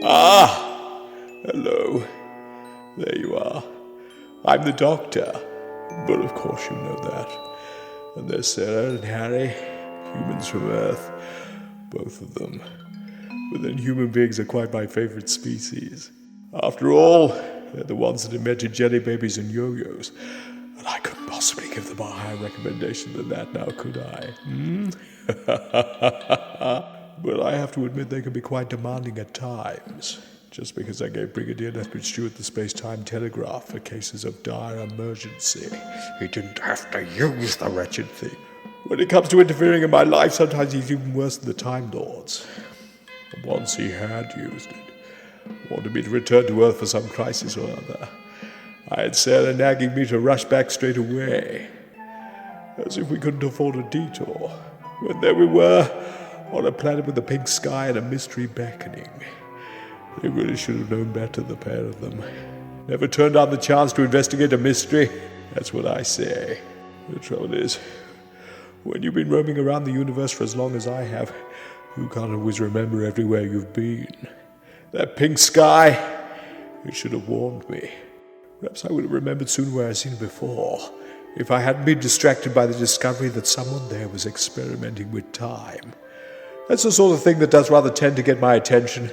Ah! Hello. There you are. I'm the doctor. But of course you know that. And there's Sarah and Harry, humans from Earth. Both of them. But then human beings are quite my favorite species. After all, they're the ones that invented jelly babies and yo-yos. And I couldn't possibly give them a higher recommendation than that now, could I? But I have to admit they can be quite demanding at times. Just because I gave Brigadier Lethbridge-Stewart the space-time telegraph for cases of dire emergency. He didn't have to use the wretched thing. When it comes to interfering in my life, sometimes he's even worse than the Time Lords. And once he had used it, wanted me to return to Earth for some crisis or other. I had Sarah nagging me to rush back straight away. As if we couldn't afford a detour. When there we were, on a planet with a pink sky and a mystery beckoning. They really should have known better, the pair of them. Never turned down the chance to investigate a mystery. That's what I say. The trouble is, when you've been roaming around the universe for as long as I have, you can't always remember everywhere you've been. That pink sky, it should have warned me. Perhaps I would have remembered sooner where I'd seen it before, if I hadn't been distracted by the discovery that someone there was experimenting with time. That's the sort of thing that does rather tend to get my attention.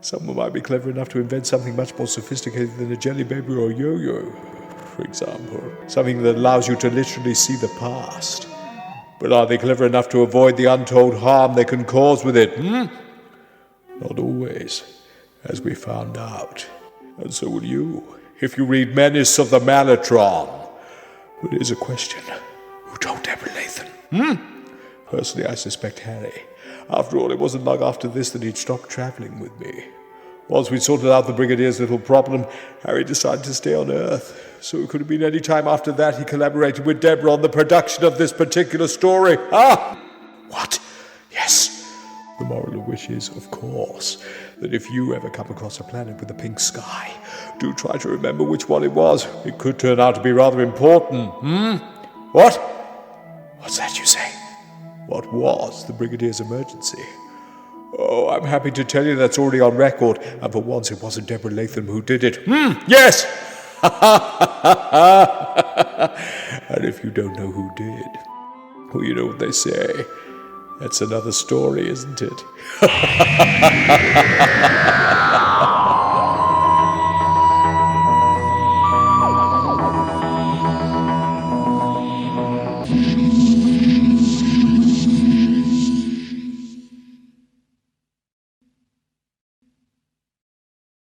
Someone might be clever enough to invent something much more sophisticated than a jelly baby or a yo-yo, for example. Something that allows you to literally see the past. But are they clever enough to avoid the untold harm they can cause with it? Not always, as we found out. And so will you, if you read Menace of the Malitronne. But here's a question. Who told Deborah Lathan? Personally, I suspect Harry. After all, it wasn't long after this that he'd stopped traveling with me. Once we'd sorted out the Brigadier's little problem, Harry decided to stay on Earth. So it could have been any time after that he collaborated with Deborah on the production of this particular story. What? Yes. The moral of which is, of course, that if you ever come across a planet with a pink sky, do try to remember which one it was. It could turn out to be rather important. What? What's that you say? What was the Brigadier's emergency? Oh, I'm happy to tell you that's already on record, and for once it wasn't Deborah Lathan who did it. Yes! And if you don't know who did, well, you know what they say. That's another story, isn't it?